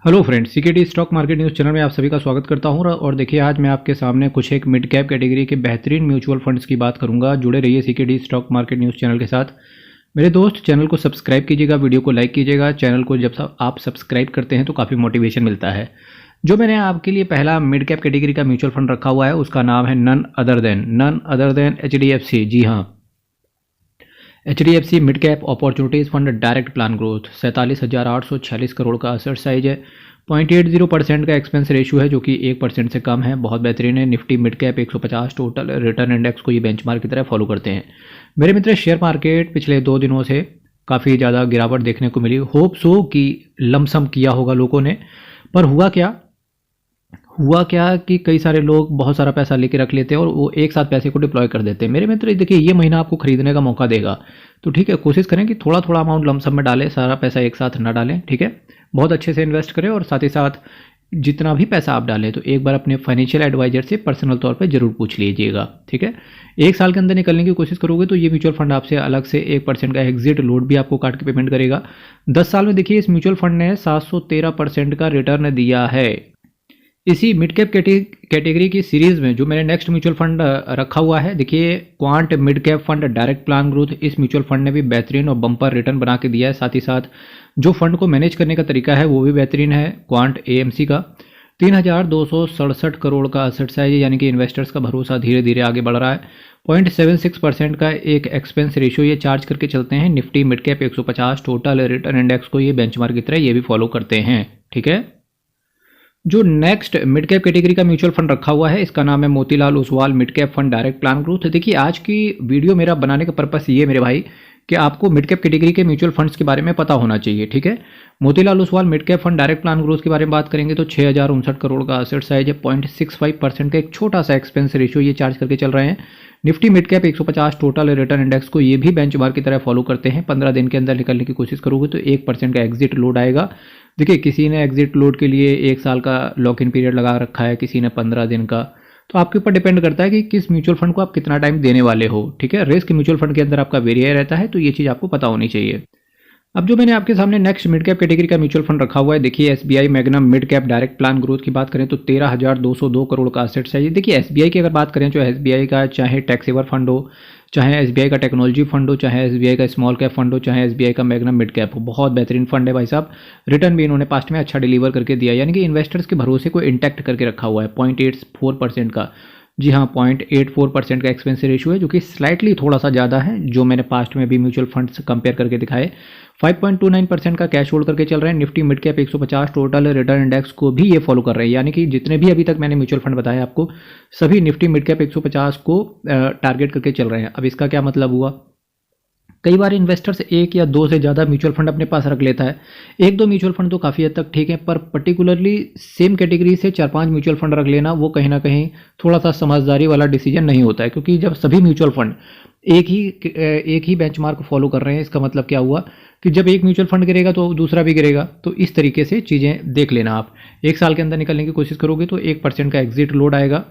Hello friends, CKD stock market news channel में आप सभी का स्वागत करता हूं। और देखिए, आज मैं आपके सामने कुछ एक मिड कैप कैटेगरी के बेहतरीन म्यूचुअल फंड्स की बात करूंगा। जुड़े रहिए CKD stock market news channel के साथ। मेरे दोस्त, चैनल को सब्सक्राइब कीजिएगा, वीडियो को लाइक कीजिएगा। चैनल को जब आप सब्सक्राइब करते हैं तो काफ़ी मोटिवेशन मिलता है। जो मैंने आपके लिए पहला मिड कैप कैटेगरी का म्यूचुअल फंड रखा हुआ है उसका नाम है नन अदर देन HDFC। जी हाँ, HDFC mid cap opportunities fund direct plan growth. 47,846 crore का असेट साइज है। 0.80% का एक्सपेंस रेशियो है, जो कि 1% से कम है। बहुत बेहतरीन है। Nifty mid cap 150 total return index को ये बेंचमार्क की तरह फॉलो करते हैं। मेरे मित्र, शेयर मार्केट पिछले 2 दिनों से काफ़ी ज़्यादा गिरावट देखने को मिली। होप सो कि लमसम किया होगा लोगों ने, पर हुआ क्या कि कई सारे लोग बहुत सारा पैसा लेके रख लेते हैं और वो एक साथ पैसे को डिप्लॉय कर देते हैं। मेरे मित्र, देखिए, ये महीना आपको खरीदने का मौका देगा, तो ठीक है, कोशिश करें कि थोड़ा थोड़ा अमाउंट लमसम में डालें, सारा पैसा एक साथ ना डालें। ठीक है, बहुत अच्छे से इन्वेस्ट करें और साथ ही साथ जितना भी पैसा आप डालें तो एक बार अपने फाइनेंशियल एडवाइजर से पर्सनल तौर पे जरूर पूछ लीजिएगा। ठीक है, 1 साल के अंदर निकलने की कोशिश करोगे तो ये म्यूचुअल फंड आपसे अलग से 1% का एग्जिट लोड भी आपको काट के पेमेंट करेगा। 10 साल में देखिए, इस म्यूचुअल फंड ने 713% का रिटर्न दिया है। इसी मिड कैप कैटेगरी की सीरीज में जो मैंने नेक्स्ट म्यूचुअल फंड रखा हुआ है, देखिए, quant mid cap fund direct plan growth. इस म्यूचुअल फंड ने भी बेहतरीन और बम्पर रिटर्न बना के दिया है। साथ ही साथ जो फंड को मैनेज करने का तरीका है वो भी बेहतरीन है। क्वांट AMC का 3,267 करोड़ का असेट साइज है, यानी कि इन्वेस्टर्स का भरोसा धीरे धीरे आगे बढ़ रहा है। 0.76% का एक एक्सपेंस रेशियो ये चार्ज करके चलते हैं। Nifty mid cap 150 total return index को ये बेंचमार्क की तरह ये भी फॉलो करते हैं। ठीक है, जो नेक्स्ट मिड कैप कैटेगरी का म्यूचुअल फंड रखा हुआ है इसका नाम है Motilal Oswal mid cap fund direct plan growth. देखिए, आज की वीडियो मेरा बनाने का पर्पस ये मेरे भाई कि आपको मिड कैप कैटेगरी के म्यूचुअल फंड्स के बारे में पता होना चाहिए। ठीक है, Motilal Oswal mid cap fund direct plan growth के बारे में बात करेंगे तो 6,059 करोड़ का असेट साइज है। 0.65% का एक छोटा सा एक्सपेंस रेशियो ये चार्ज करके चल रहे हैं। Nifty mid cap 150 total return index को ये भी बेंचमार्क की तरह फॉलो करते हैं। 15 दिन के अंदर निकलने की कोशिश करोगे तो 1% का एग्जिट लोड आएगा। देखिए, किसी ने एग्जिट लोड के लिए 1 साल का लॉक इन पीरियड लगा रखा है, किसी ने 15 दिन का। तो आपके ऊपर डिपेंड करता है कि किस म्यूचुअल फंड को आप कितना टाइम देने वाले हो। ठीक है, रिस्क म्यूचुअल फंड के अंदर आपका वेरिया रहता है, तो ये चीज़ आपको पता होनी चाहिए। अब जो मैंने आपके सामने नेक्स्ट मिड कैप कैटेगरी का म्यूचुअल फंड रखा हुआ है, देखिए, SBI magnum mid cap direct plan growth की बात करें तो 13,202 करोड़ का असेट है। देखिए, SBI की अगर बात करें, जो SBI का चाहे टैक्स सेवर फंड हो, चाहे SBI का टेक्नोलॉजी फंड हो, चाहे SBI का स्मॉल कैप फंड हो, चाहे SBI का मैग्नम मिड कैप हो, बहुत बेहतरीन फंड है भाई साहब। रिटर्न भी इन्होंने पास्ट में अच्छा डिलीवर करके दिया, यानी कि इन्वेस्टर्स के भरोसे को इंटैक्ट करके रखा हुआ है। 0.84% का, जी हाँ, 0.84% का एक्सपेंस रेशियो है, जो कि स्लाइटली थोड़ा सा ज़्यादा है, जो मैंने पास्ट में भी म्यूचुअल फंड से कंपेयर करके दिखाए। 5.29% का कैश होल्ड करके चल रहे हैं। Nifty mid cap 150 total return index को भी ये फॉलो कर रहे हैं, यानी कि जितने भी अभी तक मैंने म्यूचुअल फंड बताए आपको, सभी निफ्टी मिड कैप 150 को टारगेट करके चल रहे हैं। अब इसका क्या मतलब हुआ? कई बार इन्वेस्टर्स 1 या 2 से ज़्यादा म्यूचुअल फंड अपने पास रख लेता है। 1-2 म्यूचुअल फंड तो काफ़ी हद तक ठीक है, पर पर्टिकुलरली सेम कैटेगरी से 4-5 म्यूचुअल फंड रख लेना, वो कहीं ना कहीं थोड़ा सा समझदारी वाला डिसीजन नहीं होता है। क्योंकि जब सभी म्यूचुअल फंड एक ही बेंचमार्क फॉलो कर रहे हैं, इसका मतलब क्या हुआ कि जब एक म्यूचुअल फंड गिरेगा तो दूसरा भी गिरेगा। तो इस तरीके से चीज़ें देख लेना आप। 1 साल के अंदर निकलने की कोशिश करोगे तो 1% का एग्जिट लोड आएगा।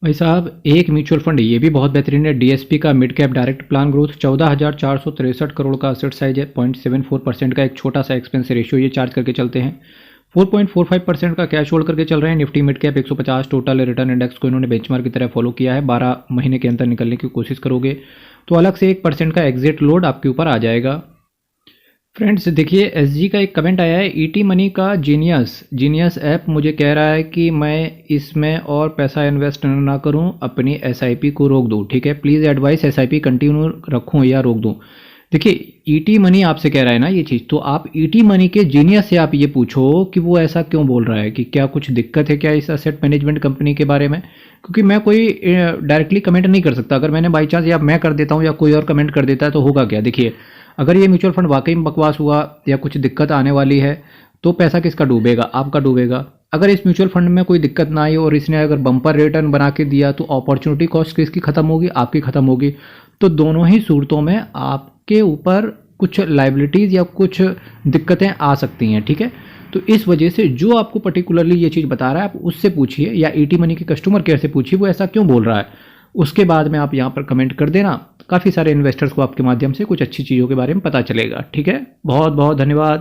भाई साहब, एक म्यूचुअल फंड ये भी बहुत बेहतरीन है, DSP का mid cap direct plan growth. 14,463 crore का असेट साइज है। 0.74% का एक छोटा सा एक्सपेंस रेशियो ये चार्ज करके चलते हैं। 4.45% का कैश होल्ड करके चल रहे हैं। Nifty mid cap 150 total return index को इन्होंने बेंचमार्क की तरह फॉलो किया है। 12 महीने के अंदर निकलने की कोशिश करोगे तो अलग से 1% का एग्जिट लोड आपके ऊपर आ जाएगा। फ्रेंड्स, देखिए, SG का एक कमेंट आया है, ET मनी का जीनियस ऐप मुझे कह रहा है कि मैं इसमें और पैसा इन्वेस्ट ना करूं, अपनी SIP को रोक दूं। ठीक है, प्लीज़ एडवाइस, SIP कंटिन्यू रखूं या रोक दूं। देखिए, ET मनी आपसे कह रहा है ना ये चीज़, तो आप ET मनी के जीनियस से आप ये पूछो कि वो ऐसा क्यों बोल रहा है, कि क्या कुछ दिक्कत है क्या इस एसेट मैनेजमेंट कंपनी के बारे में। क्योंकि मैं कोई डायरेक्टली कमेंट नहीं कर सकता। अगर मैंने बाई चांस या मैं कर देता हूँ या कोई और कमेंट कर देता है तो होगा क्या? देखिए, अगर ये म्यूचुअल फंड वाकई में बकवास हुआ या कुछ दिक्कत आने वाली है तो पैसा किसका डूबेगा? आपका डूबेगा। अगर इस म्यूचुअल फंड में कोई दिक्कत ना आई और इसने अगर बम्पर रिटर्न बना के दिया तो अपॉर्चुनिटी कॉस्ट किसकी खत्म होगी? आपकी खत्म होगी। तो दोनों ही सूरतों में आपके ऊपर कुछ लाइबिलिटीज़ या कुछ दिक्कतें आ सकती हैं। ठीक है, तो इस वजह से जो आपको पर्टिकुलरली ये चीज़ बता रहा है आप उससे पूछिए, या ET मनी के कस्टमर केयर से पूछिए वो ऐसा क्यों बोल रहा है। उसके बाद में आप यहाँ पर कमेंट कर देना। काफ़ी सारे इन्वेस्टर्स को आपके माध्यम से कुछ अच्छी चीज़ों के बारे में पता चलेगा। ठीक है, बहुत बहुत धन्यवाद।